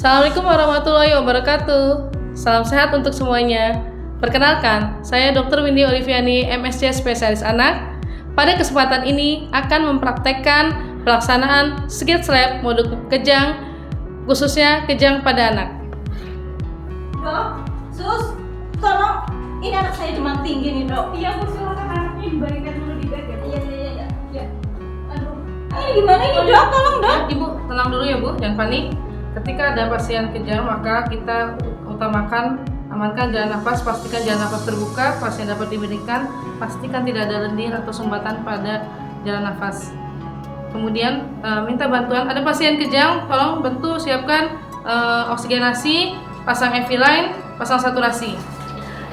Assalamualaikum warahmatullahi wabarakatuh. Salam sehat untuk semuanya. Perkenalkan, saya Dr. Windy Oliviani, MSc Spesialis Anak. Pada kesempatan ini akan mempraktekkan pelaksanaan skills lab modul kejang, khususnya kejang pada anak. Dok, sus, tolong, ini anak saya demam tinggi nih dok. Iya Bu, silakan anaknya dibaringkan dulu di bed ya. Iya. Aduh, ini gimana ini dok, tolong dok. Ibu, tenang dulu ya Bu, jangan panik. Ketika ada pasien kejang, maka kita utamakan amankan jalan nafas, pastikan jalan nafas terbuka, pasien dapat diberikan, pastikan tidak ada lendir atau sumbatan pada jalan nafas. Kemudian minta bantuan, ada pasien kejang, tolong bantu siapkan oksigenasi, pasang IV line, pasang saturasi.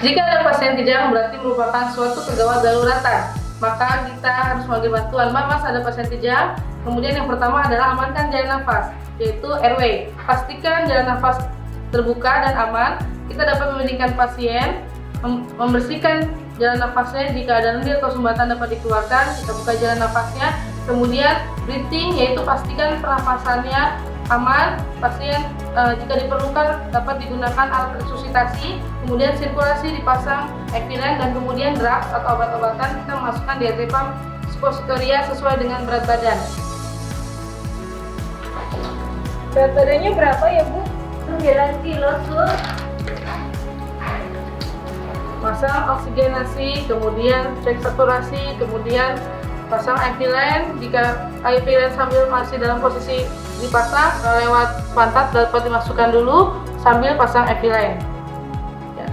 Jika ada pasien kejang berarti merupakan suatu kegawat daruratan, maka kita harus memanggil bantuan. Mas, ada pasien kejang. Kemudian yang pertama adalah amankan jalan nafas, yaitu airway. Pastikan jalan nafas terbuka dan aman. Kita dapat memberikan pasien, membersihkan jalan nafasnya. Jika ada lendir atau sumbatan dapat dikeluarkan, kita buka jalan nafasnya. Kemudian breathing, yaitu pastikan pernapasannya aman. Pasien jika diperlukan dapat digunakan alat resusitasi. Kemudian sirkulasi dipasang epilen, dan kemudian drugs atau obat-obatan kita masukkan di diazepam suppositoria sesuai dengan berat badan. Berat badannya berapa ya Bu? 9 kilo sus. Pasang oksigenasi, kemudian cek saturasi, kemudian pasang IV line. Jika IV line sambil masih dalam posisi dipasang lewat pantat, dapat dimasukkan dulu sambil pasang IV line. Ya.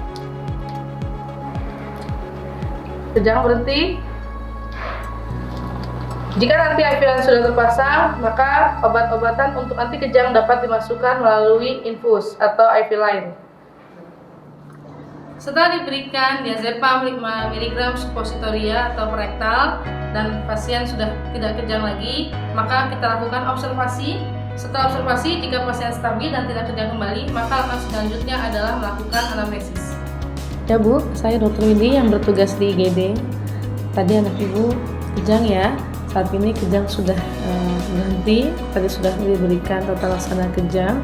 Kejang berhenti. Jika nanti IV line sudah terpasang, maka obat-obatan untuk anti kejang dapat dimasukkan melalui infus atau IV line. Setelah diberikan diazepam 5 mg suppositoria atau rektal dan pasien sudah tidak kejang lagi, maka kita lakukan observasi. Setelah observasi, jika pasien stabil dan tidak kejang kembali, maka langkah selanjutnya adalah melakukan anamnesis. Ya Bu, saya Dr. Windy yang bertugas di IGD. Tadi anak Ibu kejang ya. Saat ini kejang sudah berhenti. Tadi sudah diberikan tata laksana kejang.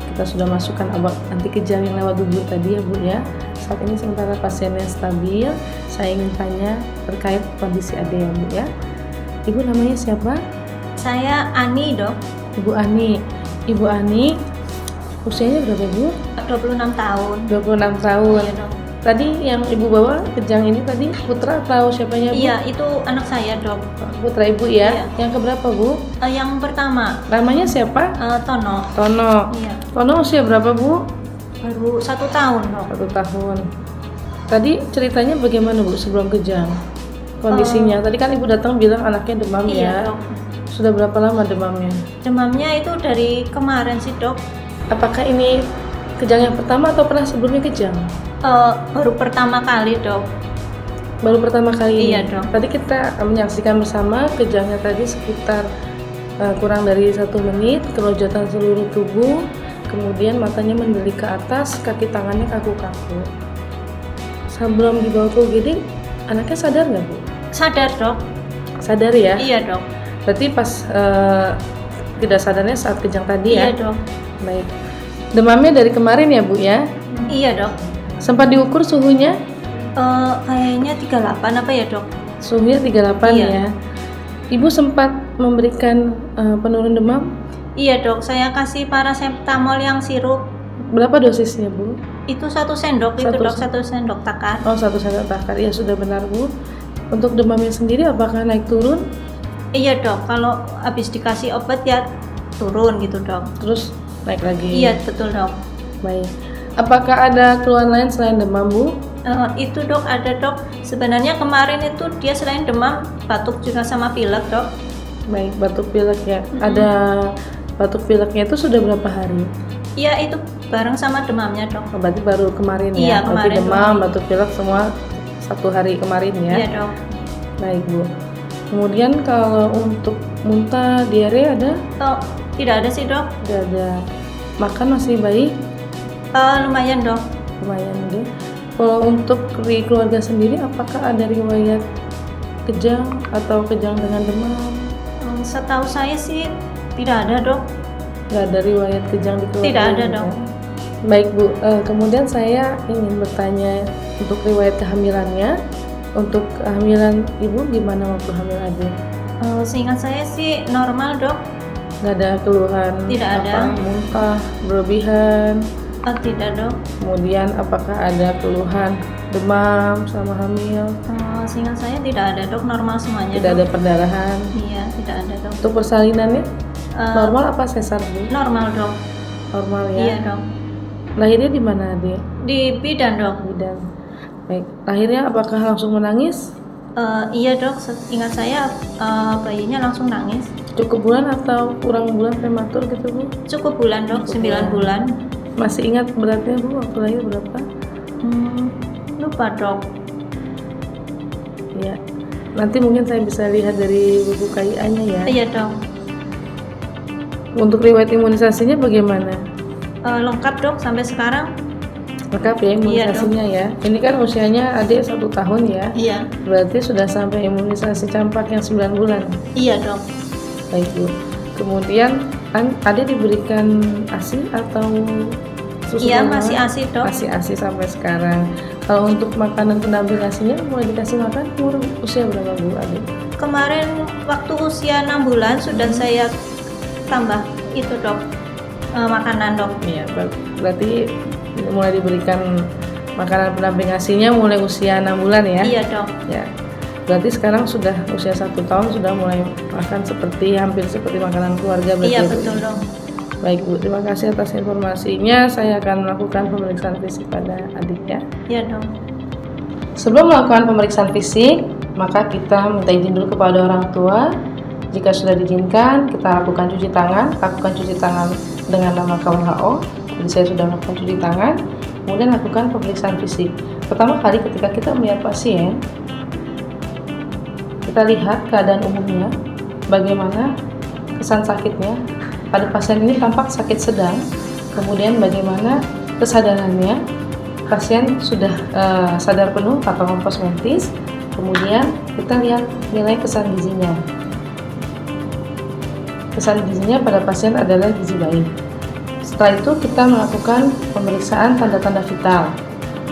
Kita sudah masukkan obat anti kejang yang lewat tubuh tadi ya Bu ya. Saat ini sementara pasiennya stabil, saya ingin tanya terkait kondisi Ade ya Bu ya. Ibu namanya siapa? Saya Ani dok, Ibu Ani. Ibu Ani, usianya berapa Bu? 26 tahun. 26 tahun. Iya dok. Tadi yang Ibu bawa kejang ini tadi putra atau siapanya Bu? Iya, itu anak saya dok. Putra Ibu ya. Iya. Yang keberapa Bu? Yang pertama, Namanya siapa? Tono. Tono. Iya, Tono usia berapa Bu? baru 1 tahun dok. 1 tahun. Tadi ceritanya bagaimana Bu sebelum kejang? Kondisinya, tadi kan Ibu datang bilang anaknya demam ya. Iya dok. Sudah berapa lama demamnya? Demamnya itu dari kemarin sih dok. Apakah ini kejang yang pertama atau pernah sebelumnya kejang? Baru pertama kali dok. Baru pertama kali ini? Iya dok. Tadi kita menyaksikan bersama kejangnya tadi sekitar kurang dari 1 menit, kelojotan seluruh tubuh, kemudian matanya mendelik ke atas, kaki tangannya kaku-kaku. Sebelum dibawa ke UGD, anaknya sadar nggak Bu? Sadar dok. Sadar ya? Iya dok. Berarti pas tidak sadarnya saat kejang tadi ya? Iya dok. Baik. Demamnya dari kemarin ya Bu ya? Iya dok. Sempat diukur suhunya? Kayaknya 38 apa ya dok? Suhunya 38 Iya. ya? Ibu sempat memberikan penurun demam? Iya dok, saya kasih paracetamol yang sirup. Berapa dosisnya Bu? Itu 1 sendok itu Satu dok, 1 sendok takar. Oh, 1 sendok takar. Ya sudah benar Bu. Untuk demamnya sendiri apakah naik turun? Iya dok, kalau habis dikasih obat ya turun gitu dok. Terus naik lagi? Iya betul dok. Baik. Apakah ada keluhan lain selain demam Bu? Itu dok ada dok. Sebenarnya kemarin itu dia selain demam batuk juga sama pilek dok. Baik, batuk pilek ya. Ada batuk pileknya itu sudah berapa hari? Iya itu bareng sama demamnya dok. Oh, berarti baru kemarin ya? Iya, Berarti kemarin demam, doang. batuk pilek semua 1 hari kemarin ya? Iya dok. Baik Bu. Kemudian kalau untuk muntah, diare ada? Tidak ada sih dok. Tidak ada. Makan masih baik? Lumayan dok. Lumayan deh. Kalau untuk di keluarga sendiri, apakah ada riwayat kejang atau kejang dengan demam? Setahu saya sih tidak ada dok. Nggak ada riwayat kejang di keluarga? Tidak ada, ya? Dok. Baik Bu, kemudian saya ingin bertanya untuk riwayat kehamilannya. Untuk kehamilan Ibu gimana waktu hamil adik? Seingat saya sih normal, Dok. Nggak ada keluhan? Tidak ada. Muntah, berlebihan? Tidak, Dok. Kemudian apakah ada keluhan demam sama hamil? Seingat saya tidak ada, Dok. Normal semuanya, Tidak Dok. ada perdarahan? Iya, tidak ada, Dok. Untuk persalinannya normal apa sesar Bu? Normal, Dok. Normal ya? Iya, Dok. Lahirnya di mana adik? Di bidan, Dok. Bidan. Baik, lahirnya apakah langsung menangis? Iya, Dok. Ingat saya bayinya langsung nangis. Cukup bulan atau kurang bulan prematur gitu Bu? Cukup bulan, Dok. Cukup 9 bulan. Masih ingat beratnya Bu waktu lahir berapa? Lupa, Dok. Ya, nanti mungkin saya bisa lihat dari buku KIA-nya ya. Iya, Dok. Untuk riwayat imunisasinya bagaimana? Lengkap, Dok, sampai sekarang. Lengkap ya imunisasinya ya. Ini kan usianya adik 1 tahun ya. Iya. Berarti sudah sampai imunisasi campak yang 9 bulan. Iya, Dok. Baik Bu. Kemudian adik diberikan ASI atau susu Iya, formula? masih ASI, Dok. Masih ASI sampai sekarang. Kalau untuk makanan pendamping ASINya mulai dikasih makan umur usia berapa Bu adik? Kemarin waktu usia 6 bulan sudah saya tambah itu, Dok. Makanan, Dok. Iya, berarti mulai diberikan makanan pendamping ASINya mulai usia 6 bulan ya? Iya, Dok. Ya. Berarti sekarang sudah usia 1 tahun sudah mulai makan hampir seperti makanan keluarga berarti. Iya, ya, Bu? betul, Dok. Baik Bu, terima kasih atas informasinya. Saya akan melakukan pemeriksaan fisik pada adiknya. Iya, Dok. Sebelum melakukan pemeriksaan fisik, maka kita minta izin dulu kepada orang tua. Jika sudah diizinkan, kita lakukan cuci tangan. Lakukan cuci tangan dengan nama WHO. Jadi saya sudah melakukan cuci tangan. Kemudian lakukan pemeriksaan fisik. Pertama kali ketika kita melihat pasien, kita lihat keadaan umumnya, bagaimana kesan sakitnya. Pada pasien ini tampak sakit sedang. Kemudian bagaimana kesadarannya. Pasien sudah sadar penuh atau kompos mentis. Kemudian kita lihat nilai kesan gizinya. Kesan gizinya pada pasien adalah gizi baik. Setelah itu kita melakukan pemeriksaan tanda-tanda vital.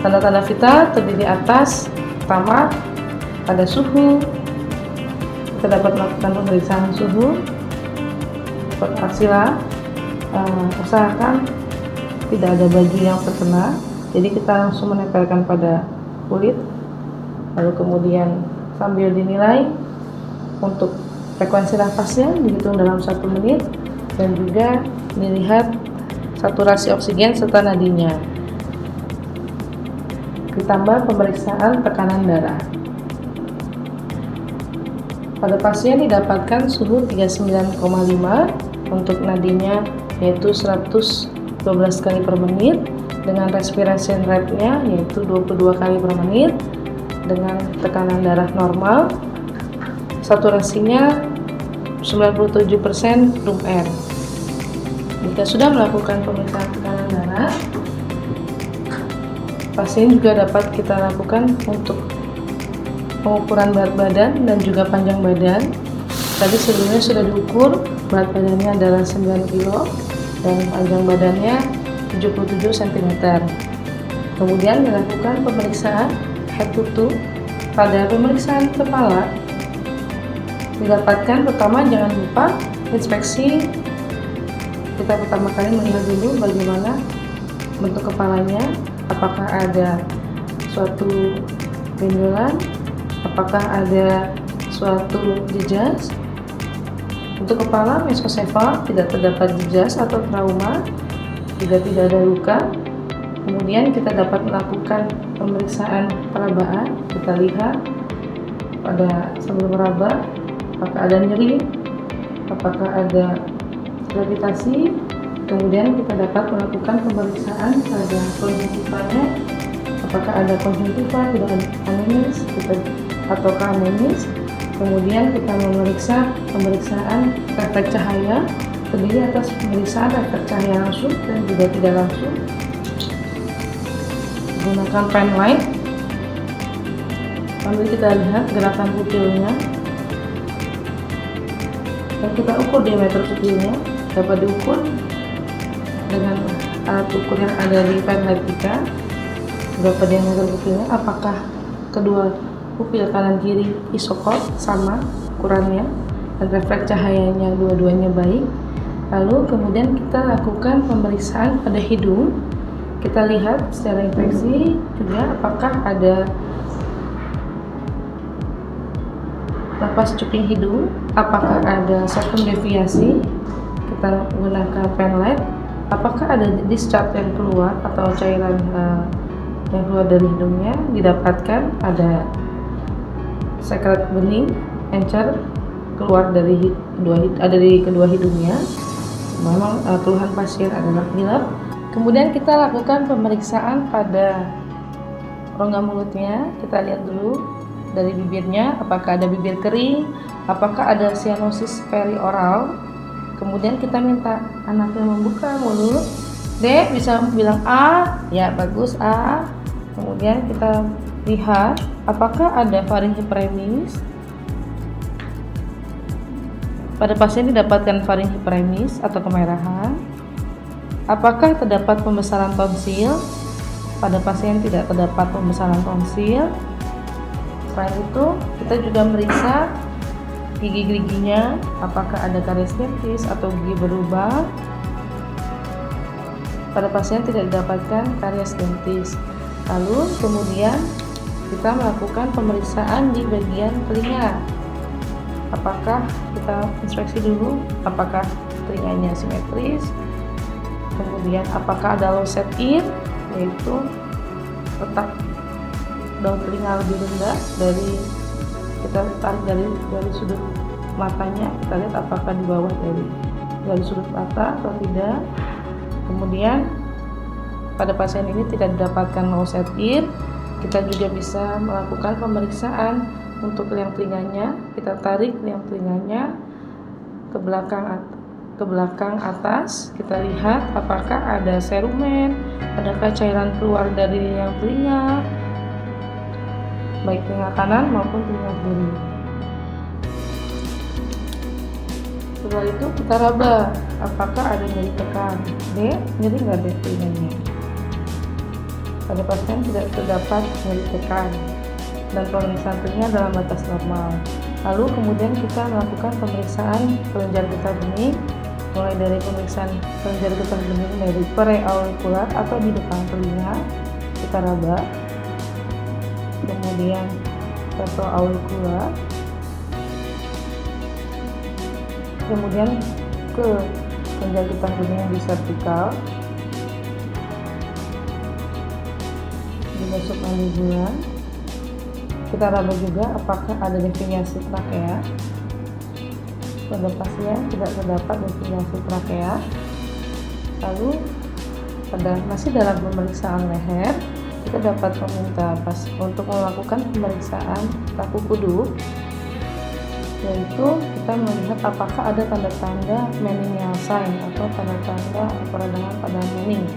Tanda-tanda vital terdiri atas pertama pada suhu. Kita dapat melakukan pemeriksaan suhu. Arsila, usahakan tidak ada baju yang terkena. Jadi kita langsung menempelkan pada kulit. Lalu kemudian sambil dinilai untuk frekuensi nafasnya dihitung dalam 1 menit dan juga dilihat saturasi oksigen serta nadinya. Ditambah pemeriksaan tekanan darah. Pada pasien didapatkan suhu 39,5, untuk nadinya yaitu 112 kali per menit, dengan respiration rate-nya yaitu 22 kali per menit, dengan tekanan darah normal, saturasinya 97% room air. Jika sudah melakukan pemeriksaan tekanan darah, pasien juga dapat kita lakukan untuk pengukuran berat badan dan juga panjang badan. Tadi sebelumnya sudah diukur, berat badannya adalah 9 kg dan panjang badannya 77 cm. Kemudian dilakukan pemeriksaan head to toe. Pada pemeriksaan kepala didapatkan pertama jangan lupa inspeksi. Kita pertama kali melihat dulu bagaimana bentuk kepalanya, apakah ada suatu benjolan, apakah ada suatu jejas. Untuk kepala mesosefal tidak terdapat jejas atau trauma, juga tidak ada luka. Kemudian kita dapat melakukan pemeriksaan perabaan. Kita lihat pada sambil meraba apakah ada nyeri, apakah ada gravitasi. Kemudian kita dapat melakukan pemeriksaan pada konjungtivanya, apakah ada konjungtiva, tidak ada anemis atau anemis. Kemudian kita memeriksa pemeriksaan refleks cahaya, terdiri atas pemeriksaan refleks cahaya langsung dan juga tidak langsung. Gunakan pen light. Sambil kita lihat gerakan pupilnya dan kita ukur diameter pupilnya dapat diukur dengan alat ukur yang ada di penlight kita. Berapa diameter pupilnya, apakah kedua pupil kanan kiri isokot sama ukurannya dan refleks cahayanya dua-duanya baik. Lalu kemudian kita lakukan pemeriksaan pada hidung. Kita lihat secara infeksi juga apakah ada napas cuping hidung, apakah ada septum deviasi. Kita menggunakan penlight, apakah ada discharge yang keluar atau cairan yang keluar dari hidungnya, didapatkan ada sekret bening encer keluar dari kedua hidungnya. Memang keluhan pasien adalah pilek. Kemudian kita lakukan pemeriksaan pada rongga mulutnya. Kita lihat dulu dari bibirnya, apakah ada bibir kering, apakah ada sianosis perioral. Kemudian kita minta anaknya membuka mulut. Dek bisa bilang A, ya bagus A. Kemudian kita lihat apakah ada faringe premis. Pada pasien didapatkan faringe premis atau kemerahan. Apakah terdapat pembesaran tonsil? Pada pasien tidak terdapat pembesaran tonsil. Selain itu, kita juga meriksa gigi-giginya, apakah ada karies dentis atau gigi berubah. Pada pasien tidak didapatkan karies dentis. Lalu kemudian kita melakukan pemeriksaan di bagian telinga. Apakah kita inspeksi dulu apakah telinganya simetris, kemudian apakah ada low set ear, yaitu letak daun telinga lebih rendah dari kita tarik dari sudut matanya, kita lihat apakah di bawah dari sudut mata atau tidak. Kemudian pada pasien ini tidak didapatkan low set ear, kita juga bisa melakukan pemeriksaan untuk liang telinganya. Kita tarik liang telinganya ke belakang atas, kita lihat apakah ada serumen, adakah cairan keluar dari liang telinga, baik telinga kanan maupun telinga kiri. Setelah itu kita raba, apakah ada nyeri tekan. D, nyeri nggak deh telinganya? Pada pasien tidak terdapat nyeri tekan dan pemeriksaan telinga dalam batas normal. Lalu kemudian kita melakukan pemeriksaan kelenjar getah bening, mulai dari pemeriksaan kelenjar getah bening dari preaurikular atau di depan telinga, kita raba. Kemudian retroaurikular, kemudian ke kelenjar getah bening di vertikal, di submandibular. Kita raba juga apakah ada deviasi trakea. Pada pasien tidak terdapat deviasi trakea. Lalu masih dalam pemeriksaan leher, kita dapat meminta untuk melakukan pemeriksaan kaku kuduk, yaitu kita melihat apakah ada tanda-tanda meningeal sign atau tanda-tanda peradangan pada mening.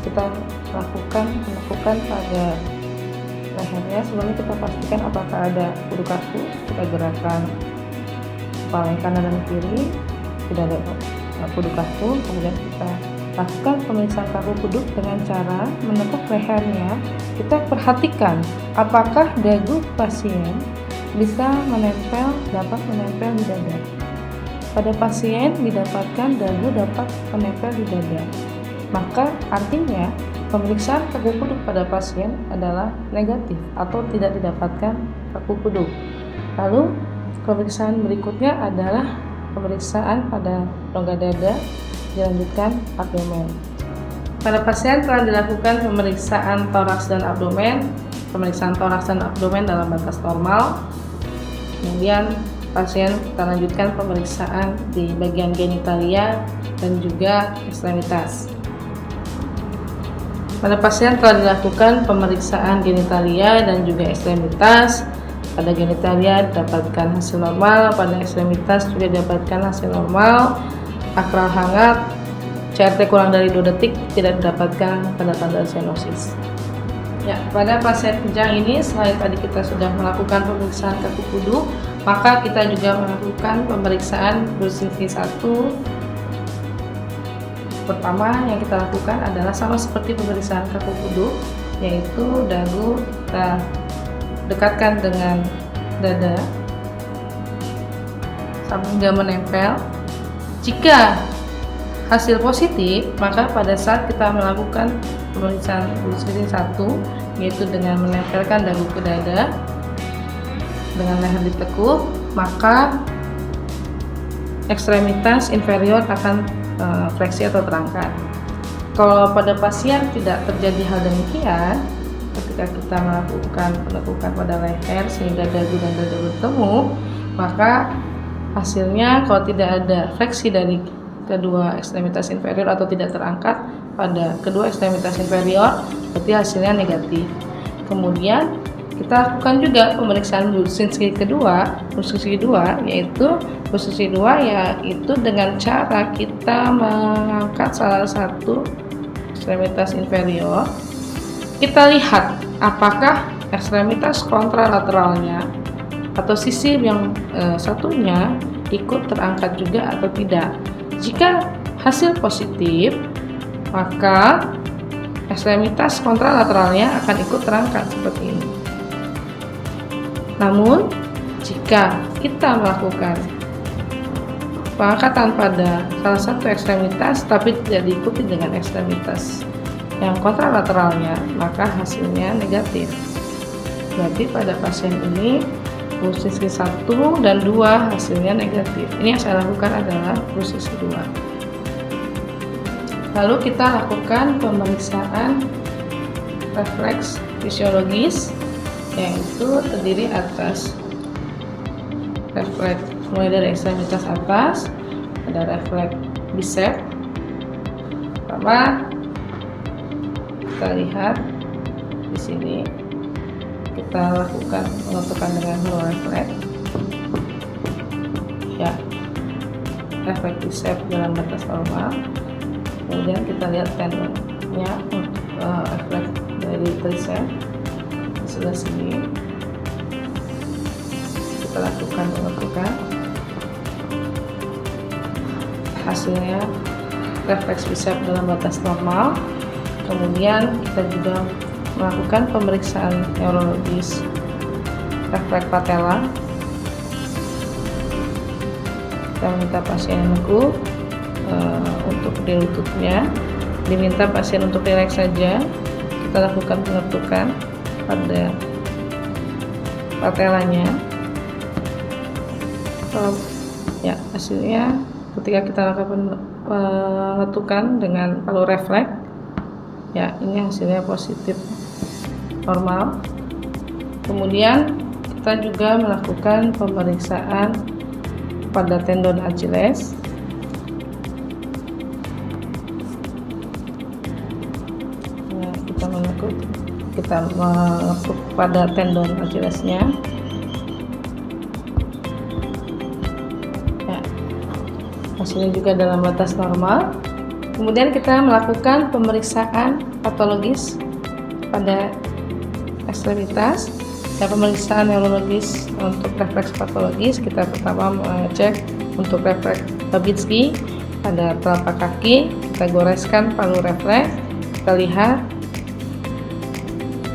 Kita lakukan pada lehernya. Sebelumnya kita pastikan apakah ada kudu kaku. Kita gerakan kepala yang kanan dan kiri, tidak ada kudu kaku. Kemudian kita lakukan pemeriksaan kaku kuduk dengan cara menekuk lehernya. Kita perhatikan apakah dagu pasien dapat menempel di dada. Pada pasien didapatkan dagu dapat menempel di dada, maka artinya pemeriksaan kaku kuduk pada pasien adalah negatif atau tidak didapatkan kaku kuduk. Lalu pemeriksaan berikutnya adalah pemeriksaan pada rongga dada, dilanjutkan abdomen. Pada pasien telah dilakukan pemeriksaan toraks dan abdomen. Pemeriksaan toraks dan abdomen dalam batas normal. Kemudian pasien kita lanjutkan pemeriksaan di bagian genitalia dan juga ekstremitas. Pada pasien telah dilakukan pemeriksaan genitalia dan juga ekstremitas. Pada genitalia didapatkan hasil normal, pada ekstremitas juga didapatkan hasil normal. Akral hangat, CRT kurang dari 2 detik, tidak didapatkan tanda-tanda sianosis. Ya, pada pasien kejang ini selain tadi kita sudah melakukan pemeriksaan kaku kuduk, maka kita juga melakukan pemeriksaan dosis V1 pertama yang kita lakukan adalah sama seperti pemeriksaan kaku kudu, yaitu dagu kita dekatkan dengan dada hingga menempel. Jika hasil positif, maka pada saat kita melakukan pemeriksaan screening 1, yaitu dengan menempelkan dagu ke dada dengan leher ditekuk, maka ekstremitas inferior akan fleksi atau terangkat. Kalau pada pasien tidak terjadi hal demikian, ketika kita melakukan penekukan pada leher sehingga dagu dan dada bertemu, maka hasilnya kalau tidak ada fleksi dari kedua ekstremitas inferior atau tidak terangkat pada kedua ekstremitas inferior, berarti hasilnya negatif. Kemudian kita lakukan juga pemeriksaan Brudzinski kedua, yaitu dengan cara kita mengangkat salah satu ekstremitas inferior. Kita lihat apakah ekstremitas kontralateralnya atau sisi yang satunya ikut terangkat juga atau tidak. Jika hasil positif, maka ekstremitas kontralateralnya akan ikut terangkat seperti ini. Namun, jika kita melakukan pengangkatan pada salah satu ekstremitas tapi tidak diikuti dengan ekstremitas yang kontralateralnya, maka hasilnya negatif. Berarti pada pasien ini Brudzinski 1 dan 2 hasilnya negatif. Ini yang saya lakukan adalah Brudzinski 2. Lalu kita lakukan pemeriksaan refleks fisiologis, yaitu terdiri atas refleks mulai dari ekstremitas atas, ada refleks bicep. Pertama kita lihat di sini, kita lakukan pengetukan dengan hollow refleks. Ya, refleks bicep dalam batas normal. Kemudian kita lihat tendonnya untuk refleks dari tricep di sebelah sini. Kita lakukan pengetukan. Hasilnya refleks bicep dalam batas normal. Kemudian kita juga melakukan pemeriksaan neurologis refleks patella. Kita minta pasien meneguk untuk di lututnya, diminta pasien untuk rileks saja. Kita lakukan pengetukan pada patellanya. Ya, hasilnya ketika kita lakukan pengetukan dengan palu refleks, ya ini hasilnya positif normal. Kemudian kita juga melakukan pemeriksaan pada tendon Achilles. Nah, kita menekuk pada tendon Achillesnya. Ya, hasilnya juga dalam batas normal. Kemudian kita melakukan pemeriksaan patologis pada ekstremitas. Dan pemeriksaan neurologis untuk refleks patologis, kita pertama mengecek untuk refleks Babinski pada telapak kaki. Kita goreskan palu refleks, kita lihat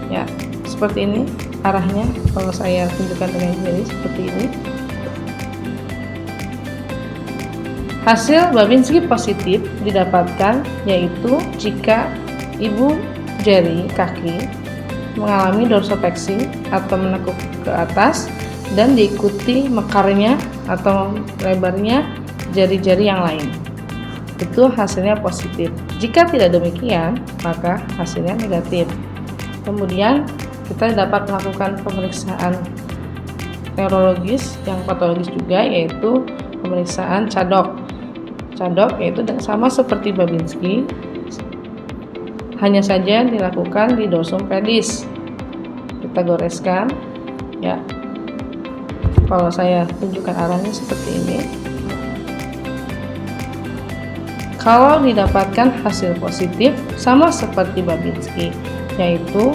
ya seperti ini arahnya. Kalau saya tunjukkan dengan jari seperti ini, hasil Babinski positif didapatkan, yaitu jika ibu jari kaki mengalami dorsopleksi atau menekuk ke atas dan diikuti mekarnya atau lebarnya jari-jari yang lain. Itu hasilnya positif. Jika tidak demikian, maka hasilnya negatif. Kemudian kita dapat melakukan pemeriksaan neurologis yang patologis juga, yaitu pemeriksaan cadok. Cadok yaitu sama seperti Babinski, hanya saja dilakukan di dorsum pedis. Kita goreskan, ya. Kalau saya tunjukkan arahnya seperti ini. Kalau didapatkan hasil positif sama seperti Babinski, yaitu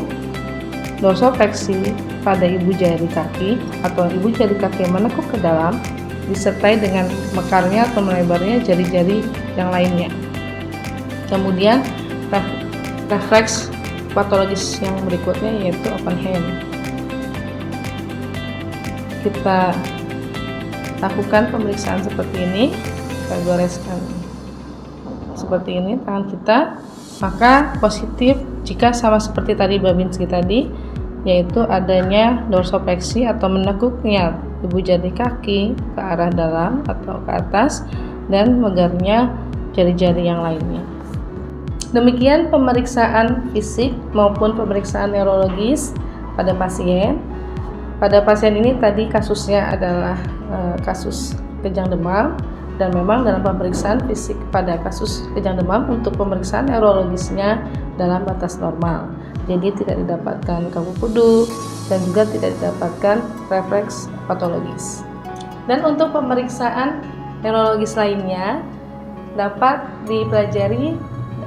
dorsopleksi pada ibu jari kaki atau ibu jari kaki yang menekuk ke dalam, disertai dengan mekarnya atau melebarnya jari-jari yang lainnya. Kemudian refleks patologis yang berikutnya yaitu open hand. Kita lakukan pemeriksaan seperti ini, kita goreskan seperti ini tangan kita, maka positif jika sama seperti tadi Babinski tadi, yaitu adanya dorsopleksi atau menekuknya ibu jari kaki ke arah dalam atau ke atas dan megarnya jari-jari yang lainnya. Demikian pemeriksaan fisik maupun pemeriksaan neurologis pada pasien. Pada pasien ini tadi kasusnya adalah kasus kejang demam, dan memang dalam pemeriksaan fisik pada kasus kejang demam untuk pemeriksaan neurologisnya dalam batas normal. Jadi tidak didapatkan kabut kuduk dan juga tidak didapatkan refleks patologis. Dan untuk pemeriksaan neurologis lainnya dapat dipelajari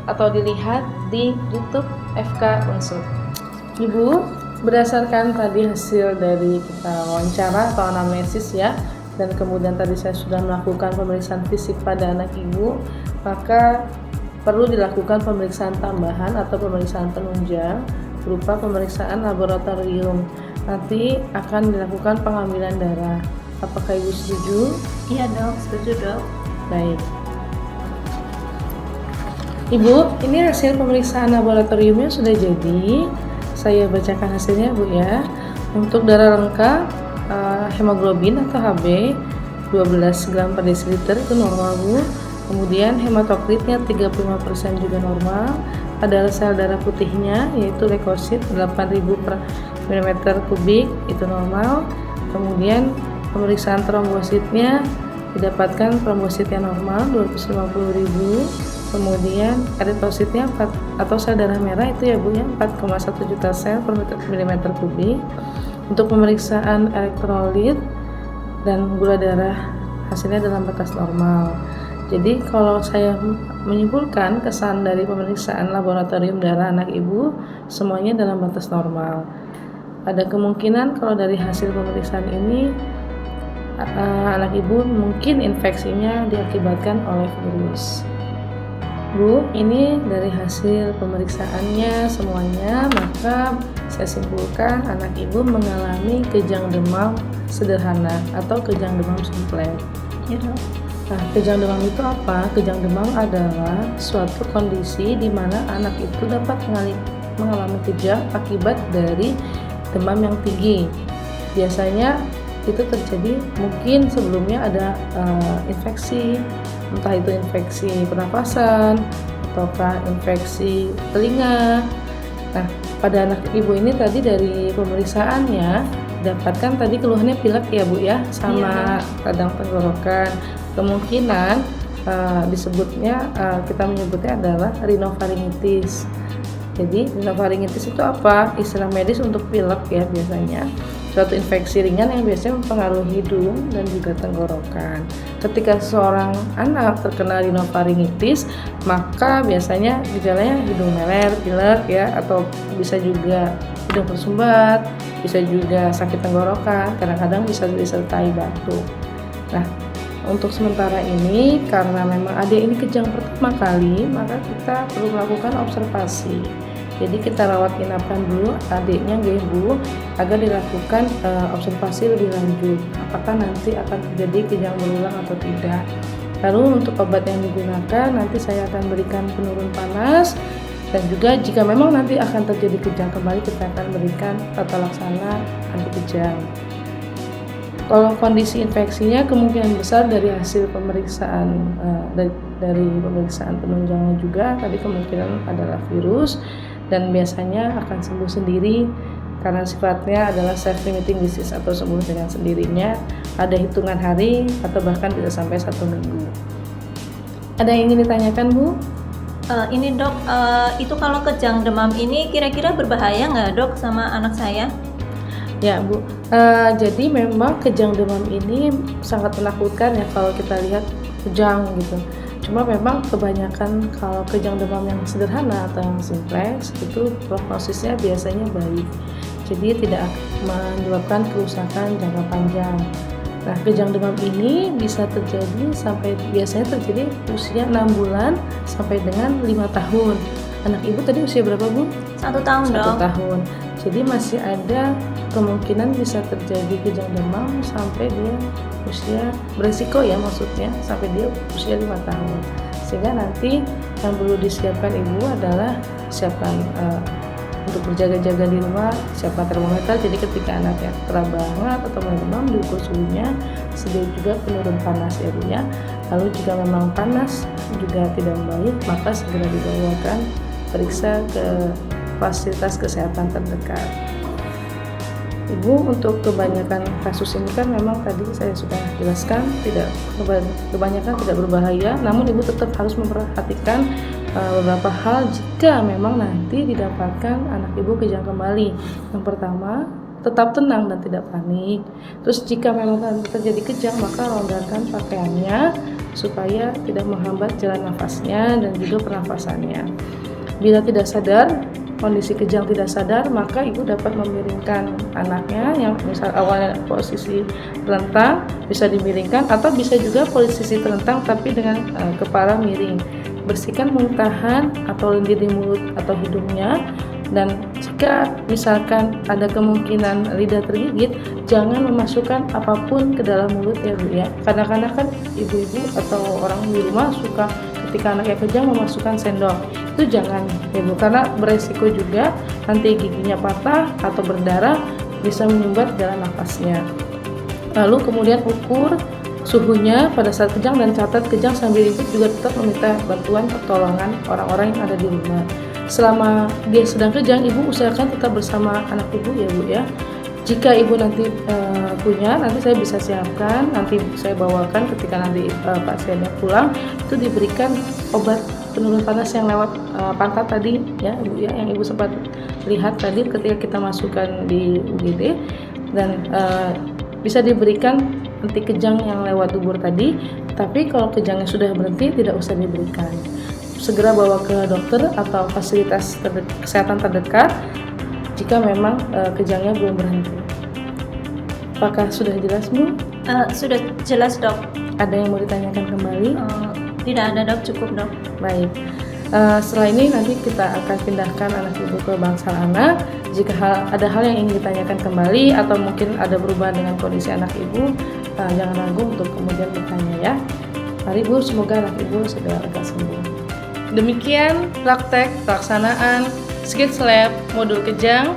atau dilihat di YouTube FK Unsur. Ibu, berdasarkan tadi hasil dari kita wawancara atau anamnesis ya, dan kemudian tadi saya sudah melakukan pemeriksaan fisik pada anak ibu, maka perlu dilakukan pemeriksaan tambahan atau pemeriksaan penunjang berupa pemeriksaan laboratorium. Nanti akan dilakukan pengambilan darah. Apakah ibu setuju? Iya dok, setuju dok. Baik. Ibu, ini hasil pemeriksaan laboratoriumnya sudah jadi. Saya bacakan hasilnya Bu ya. Untuk darah lengkap, hemoglobin atau Hb 12 gram per desiliter itu normal Bu. Kemudian hematokritnya 35% juga normal. Ada sel darah putihnya yaitu leukosit 8000 per milimeter kubik itu normal. Kemudian pemeriksaan trombositnya didapatkan trombositnya normal 250.000. Kemudian eritrositnya atau sel darah merah itu ya Bu ya 4,1 juta sel per milimeter kubik. Untuk pemeriksaan elektrolit dan gula darah hasilnya dalam batas normal. Jadi kalau saya menyimpulkan kesan dari pemeriksaan laboratorium darah anak ibu semuanya dalam batas normal. Ada kemungkinan kalau dari hasil pemeriksaan ini anak ibu mungkin infeksinya diakibatkan oleh virus. Bu, ini dari hasil pemeriksaannya semuanya, maka saya simpulkan anak ibu mengalami kejang demam sederhana atau kejang demam simplex. Ya dok. Nah, kejang demam itu apa? Kejang demam adalah suatu kondisi di mana anak itu dapat mengalami kejang akibat dari demam yang tinggi. Biasanya itu terjadi mungkin sebelumnya ada infeksi, entah itu infeksi pernapasan ataukah infeksi telinga. Nah, pada anak ibu ini tadi dari pemeriksaannya dapatkan tadi keluhannya pilek ya Bu ya, sama radang tenggorokan. Kemungkinan disebutnya kita menyebutnya adalah rhinofaringitis. Jadi rhinofaringitis itu apa? Istilah medis untuk pilek ya biasanya. Suatu infeksi ringan yang biasanya mempengaruhi hidung dan juga tenggorokan. Ketika seorang anak terkena rhinofaringitis, maka biasanya gejalanya hidung meler, pilek ya, atau bisa juga hidung tersumbat, bisa juga sakit tenggorokan, kadang-kadang bisa disertai batuk. Nah, untuk sementara ini karena memang adik ini kejang pertama kali, maka kita perlu melakukan observasi. Jadi kita rawat inapkan dulu adiknya Bu agar dilakukan observasi lebih lanjut. Apakah nanti akan terjadi kejang berulang atau tidak. Lalu untuk obat yang digunakan nanti saya akan berikan penurun panas, dan juga jika memang nanti akan terjadi kejang kembali kita akan berikan tata laksana anti kejang. Kalau kondisi infeksinya kemungkinan besar dari hasil pemeriksaan dari pemeriksaan penunjangnya juga tadi kemungkinan adalah virus, dan biasanya akan sembuh sendiri karena sifatnya adalah self-limiting disease atau sembuh dengan sendirinya. Ada hitungan hari atau bahkan bisa sampai 1 minggu. Ada yang ingin ditanyakan Bu? Ini dok, itu kalau kejang demam ini kira-kira berbahaya nggak dok sama anak saya? Ya Bu, jadi memang kejang demam ini sangat menakutkan ya kalau kita lihat kejang gitu. Cuma memang kebanyakan kalau kejang demam yang sederhana atau yang simplex itu prognosisnya biasanya baik. Jadi tidak menyebabkan kerusakan jangka panjang. Nah, kejang demam ini bisa terjadi biasanya terjadi usia 6 bulan sampai dengan 5 tahun. Anak ibu tadi usia berapa, Bu? 1 tahun 1 dok. tahun. Jadi masih ada kemungkinan bisa terjadi kejang demam sampai dia usia beresiko ya, maksudnya sampai dia usia 5 tahun. Sehingga nanti yang perlu disiapkan ibu adalah siapkan untuk berjaga-jaga di rumah, siapkan termometer. Jadi ketika anaknya terang banget atau mulai demam, diukur suhunya, sedia juga penurun panas ya Bu ya. Lalu jika memang panas juga tidak membaik, maka segera dibawakan periksa ke fasilitas kesehatan terdekat. Ibu, untuk kebanyakan kasus ini kan memang tadi saya sudah jelaskan kebanyakan tidak berbahaya, namun ibu tetap harus memperhatikan beberapa hal jika memang nanti didapatkan anak ibu kejang kembali. Yang pertama, tetap tenang dan tidak panik. Terus jika memang terjadi kejang, maka longgarkan pakaiannya supaya tidak menghambat jalan nafasnya dan juga pernafasannya. Bila tidak sadar, kondisi kejang tidak sadar, maka ibu dapat memiringkan anaknya yang misal awalnya posisi terlentang bisa dimiringkan, atau bisa juga posisi terlentang tapi dengan kepala miring. Bersihkan muntahan atau lendir di mulut atau hidungnya, dan jika misalkan ada kemungkinan lidah tergigit, jangan memasukkan apapun ke dalam mulut ya Bu ya. Kadang-kadang kan ibu-ibu atau orang di rumah suka ketika anaknya kejang memasukkan sendok. Itu jangan ya Bu, karena beresiko juga nanti giginya patah atau berdarah, bisa menyumbat jalan nafasnya. Lalu kemudian ukur suhunya pada saat kejang dan catat kejang sambil ibu juga tetap meminta bantuan pertolongan orang-orang yang ada di rumah. Selama dia sedang kejang, ibu usahakan tetap bersama anak ibu ya Bu ya. Jika ibu nanti punya, nanti saya bisa siapkan, nanti saya bawakan ketika nanti pasiennya pulang, itu diberikan obat penurun panas yang lewat pantat tadi ya Ibu ya, yang ibu sempat lihat tadi ketika kita masukkan di UGD, dan bisa diberikan anti kejang yang lewat dubur tadi. Tapi kalau kejangnya sudah berhenti, tidak usah diberikan. Segera bawa ke dokter atau fasilitas kesehatan terdekat jika memang kejangnya belum berhenti. Apakah sudah jelas Bu? Sudah jelas dok. Ada yang mau ditanyakan kembali? Tidak ada dok, cukup dok. Baik. Setelah ini nanti kita akan pindahkan anak ibu ke bangsal anak. Jika ada hal yang ingin ditanyakan kembali atau mungkin ada perubahan dengan kondisi anak ibu, jangan ragu untuk kemudian bertanya ya. Mari Bu, semoga anak ibu segera lekas sembuh. Demikian praktek pelaksanaan Skills Lab modul kejang.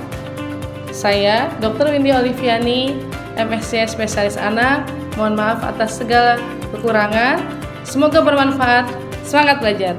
Saya Dr. Windy Oliviani, MSc Spesialis Anak. Mohon maaf atas segala kekurangan. Semoga bermanfaat. Semangat belajar.